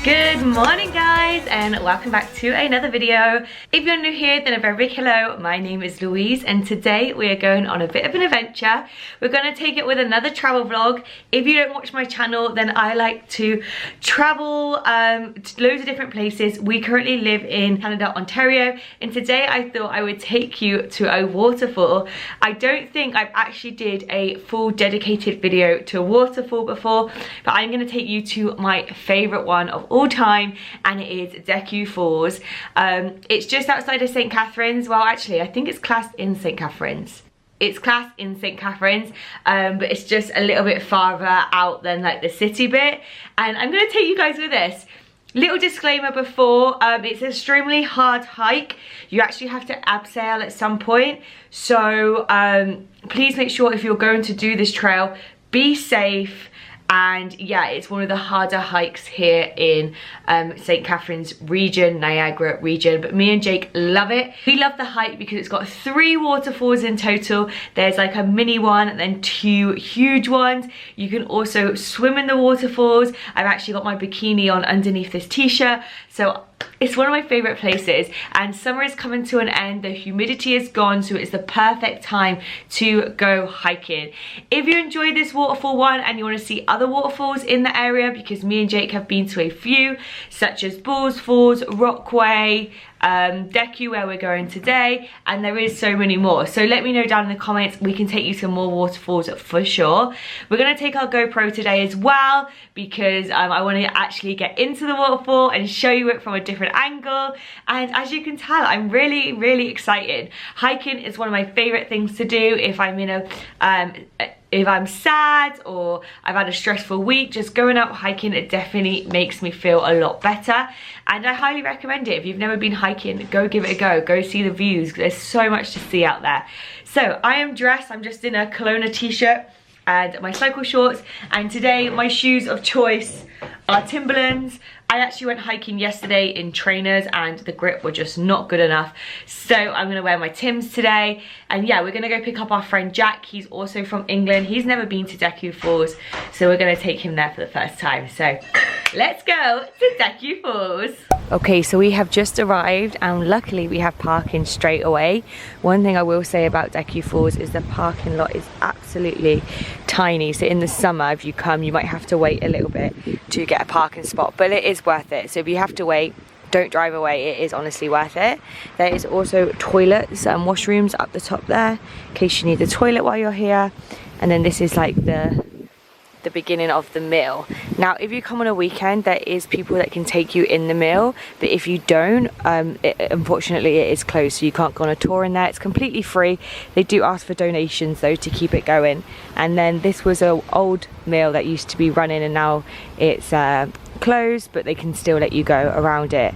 Good morning guys, and welcome back to another video. If you're new here, then a very big hello. My name is Louise and today we are going on a bit of an adventure. We're going to take it with another travel vlog. If you don't watch my channel, then I like to travel to loads of different places. We currently live in Canada, Ontario, and today I thought I would take you to a waterfall. I don't think I've actually did a full dedicated video to a waterfall before, but I'm going to take you to my favourite one of all time, and it is Decew Falls. It's just outside of St Catharines. Well, actually I think it's classed in St Catharines. It's classed in St Catharines, but it's just a little bit farther out than like the city bit, and I'm going to take you guys with this. Little disclaimer before, it's an extremely hard hike. You actually have to abseil at some point, so please make sure if you're going to do this trail, be safe. And yeah, it's one of the harder hikes here in St Catharines region, Niagara region, but me and Jake love it. We love the hike because it's got 3 waterfalls in total. There's like a mini one and then 2 huge ones. You can also swim in the waterfalls. I've actually got my bikini on underneath this t-shirt, so it's one of my favorite places, and summer is coming to an end. The humidity is gone, so it's the perfect time to go hiking. If you enjoyed this waterfall one and you want to see other waterfalls in the area, because me and Jake have been to a few, such as Balls Falls, Rockway, Decew, where we're going today, and there is so many more. So let me know down in the comments. We can take you to more waterfalls for sure. We're going to take our GoPro today as well, because I want to actually get into the waterfall and show you it from a different angle. And as you can tell, I'm really excited. Hiking is one of my favorite things to do if I'm in a if I'm sad or I've had a stressful week. Just going out hiking, it definitely makes me feel a lot better, and I highly recommend it. If you've never been hiking, go give it a go. Go see the views. There's so much to see out there. So I am dressed. I'm just in a Kelowna t-shirt and my cycle shorts, and today my shoes of choice are Timberlands. I actually went hiking yesterday in trainers and the grip were just not good enough, so I'm gonna wear my Tims today. And yeah, we're gonna go pick up our friend Jack. He's also from England. He's never been to Decew Falls, so we're gonna take him there for the first time. So let's go to Decew Falls. Okay, so we have just arrived and luckily we have parking straight away. One thing I will say about Decew Falls is the parking lot is absolutely tiny, so in the summer if you come you might have to wait a little bit to get a parking spot, but it is worth it. So if you have to wait, don't drive away. It is honestly worth it. There is also toilets and washrooms up the top there in case you need the toilet while you're here, and then this is like the beginning of the mill. Now if you come on a weekend, there is people that can take you in the mill, but if you don't, unfortunately it is closed, so you can't go on a tour in there. It's completely free. They do ask for donations though to keep it going. And then this was an old mill that used to be running, and now it's closed, but they can still let you go around it.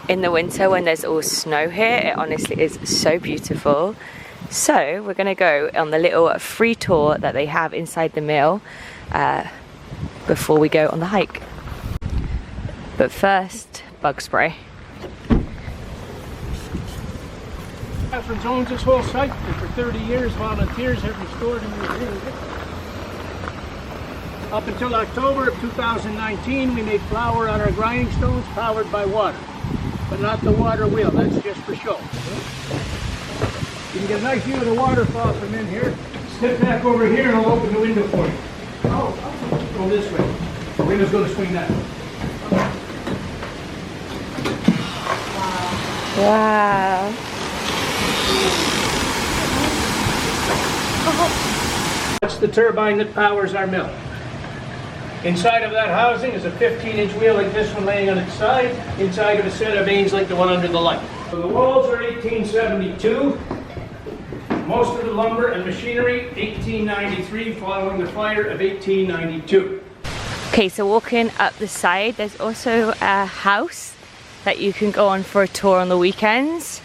In the winter when there's all snow here, it honestly is so beautiful. So we're going to go on the little free tour that they have inside the mill before we go on the hike. But first, bug spray. Catharines owns this whole site, and for 30 years volunteers have restored and renewed it. Up until October of 2019, we made flour on our grinding stones powered by water, but not the water wheel. That's just for show. You can get a nice view of the waterfall from in here. Step back over here and I'll open the window for you. Oh, go this way. The window's going to swing that way. Wow. That's the turbine that powers our mill. Inside of that housing is a 15-inch wheel like this one laying on its side, inside of a set of vanes like the one under the light. So the walls are 1872. Most of the lumber and machinery, 1893, following the fire of 1892. Okay, so walking up the side, there's also a house that you can go on for a tour on the weekends.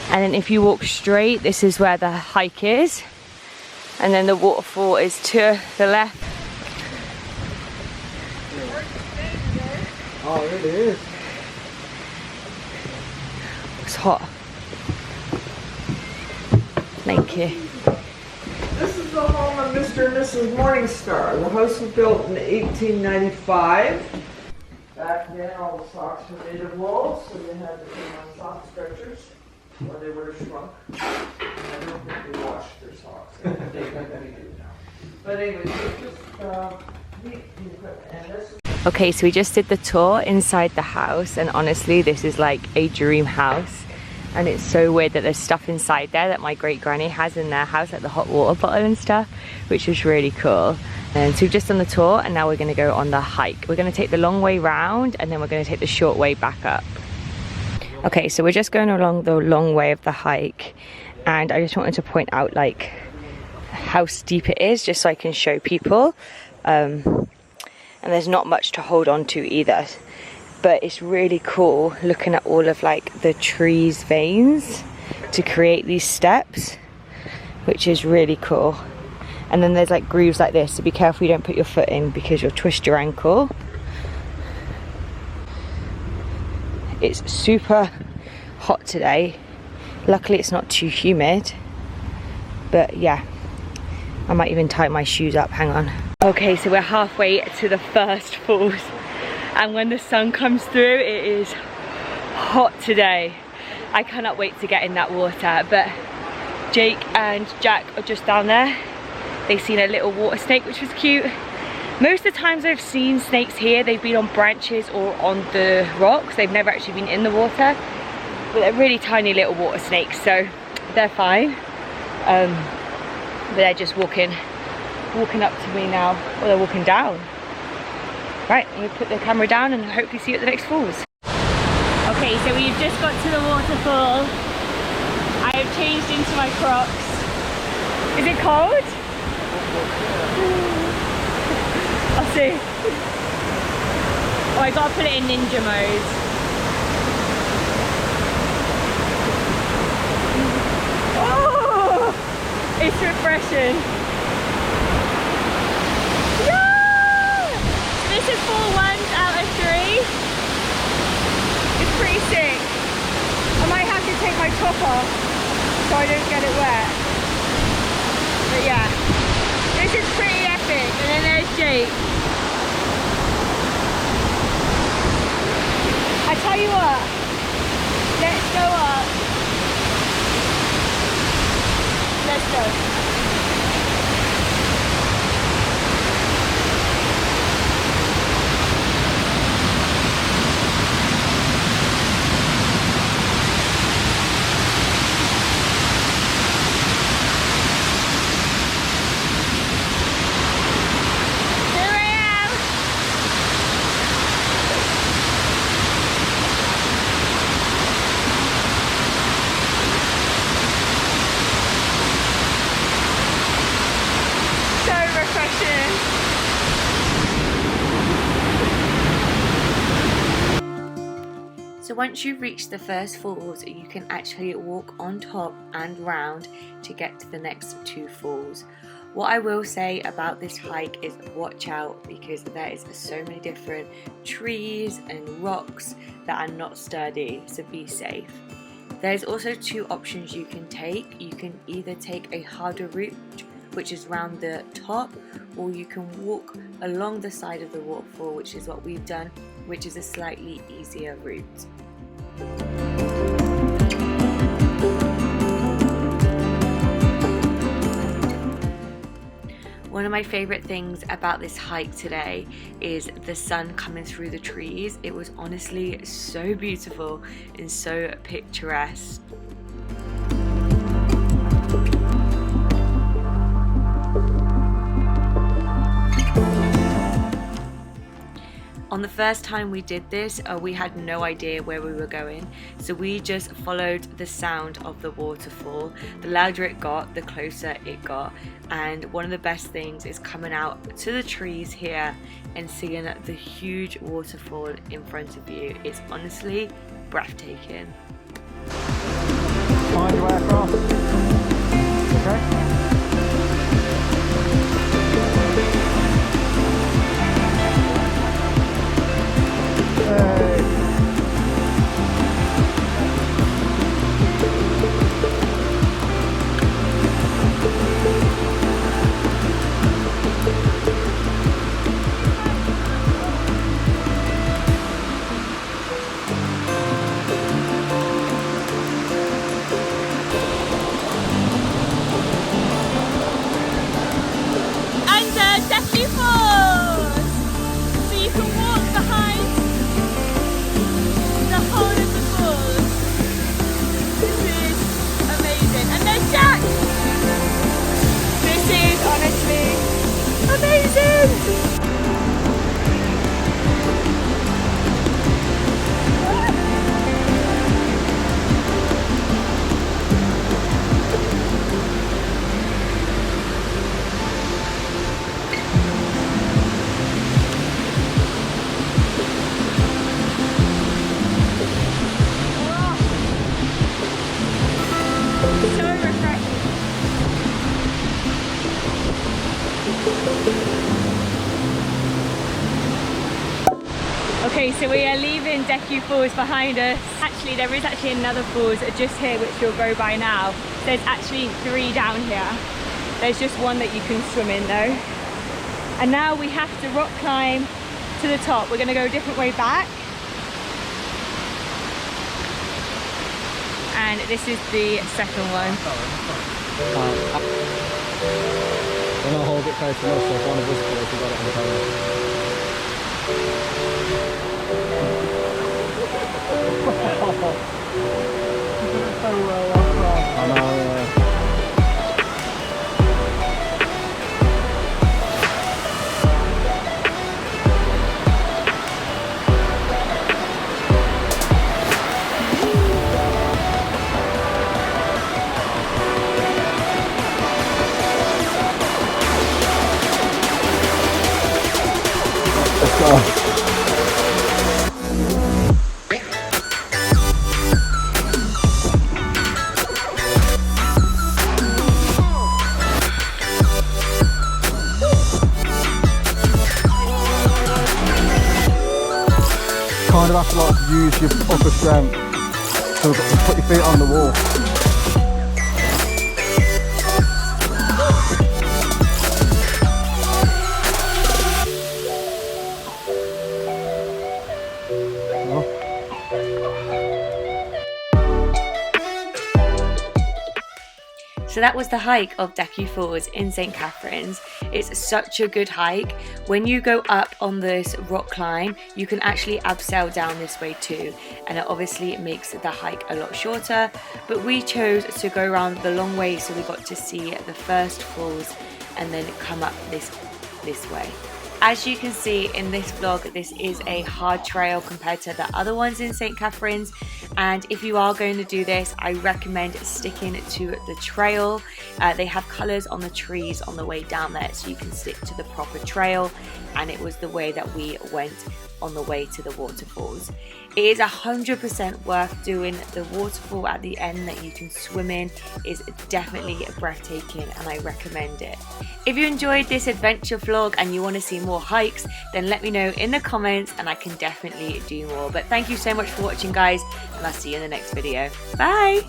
And then if you walk straight, this is where the hike is. And then the waterfall is to the left. Oh, it is. It's hot. Thank you. This is the home of Mr. Mr. and Mrs. Morningstar. The house was built in 1895. Back then, all the socks were made of wool, so they had to put them on sock stretchers, or they would have shrunk. I don't think they washed their socks. They like we do now. But anyway, it's just neat equipment. And this is Okay, so we just did the tour inside the house, and honestly, this is like a dream house. And it's so weird that there's stuff inside there that my great granny has in their house, like the hot water bottle and stuff, which was really cool. And so we've just done the tour, and now we're gonna go on the hike. We're gonna take the long way round, and then we're gonna take the short way back up. Okay, so we're just going along the long way of the hike, and I just wanted to point out like how steep it is, just so I can show people. And there's not much to hold on to either. But it's really cool looking at all of like the trees veins to create these steps, which is really cool. And then there's like grooves like this, so be careful you don't put your foot in because you'll twist your ankle. It's super hot today. Luckily it's not too humid, but yeah, I might even tie my shoes up, hang on. Okay, so we're halfway to the first falls. And when the sun comes through, it is hot today. I cannot wait to get in that water. But Jake and Jack are just down there. They've seen a little water snake, which was cute. Most of the times I've seen snakes here, they've been on branches or on the rocks. They've never actually been in the water. But they're really tiny little water snakes, so they're fine. But they're just walking up to me now. Or they're walking down. Right, I'm gonna put the camera down and hopefully see you at the next falls. Okay, so we've just got to the waterfall. I have changed into my Crocs. Is it cold? I'll see. Oh, I gotta put it in ninja mode. Oh, it's refreshing. This is 4 ones out of 3. It's pretty sick. I might have to take my top off so I don't get it wet. But yeah, this is pretty epic. And then there's Jake. I tell you what, let's go up. Let's go. So once you've reached the first falls, you can actually walk on top and round to get to the next 2 falls. What I will say about this hike is watch out, because there is so many different trees and rocks that are not sturdy, so be safe. There's also 2 options you can take. You can either take a harder route, which is round the top, or you can walk along the side of the waterfall, which is what we've done, which is a slightly easier route. One of my favourite things about this hike today is the sun coming through the trees. It was honestly so beautiful and so picturesque. On the first time we did this, we had no idea where we were going, so we just followed the sound of the waterfall. The louder it got, the closer it got, and one of the best things is coming out to the trees here and seeing the huge waterfall in front of you. It's honestly breathtaking. Find your way across. Okay. Okay, so we are leaving Decew Falls behind us. Actually, there is actually another falls just here, which we'll go by now. There's actually 3 down here. There's just one that you can swim in though. And now we have to rock climb to the top. We're gonna go a different way back. And this is the second one. When I hold it close enough, so if one of us falls, we got it on the camera. So well, I know, Let's go. Kind of have to like use your upper strength to put your feet on the wall. So that was the hike of Decew Falls in St Catharines. It's such a good hike. When you go up on this rock climb, you can actually abseil down this way too. And it obviously makes the hike a lot shorter. But we chose to go around the long way, so we got to see the first falls and then come up this way. As you can see in this vlog, this is a hard trail compared to the other ones in St Catharines, and if you are going to do this, I recommend sticking to the trail. They have colours on the trees on the way down there, so you can stick to the proper trail, and it was the way that we went on the way to the waterfalls. It is 100% worth doing. The waterfall at the end that you can swim in is definitely breathtaking, and I recommend it. If you enjoyed this adventure vlog and you want to see more hikes, then let me know in the comments and I can definitely do more. But thank you so much for watching, guys, and I'll see you in the next video. Bye!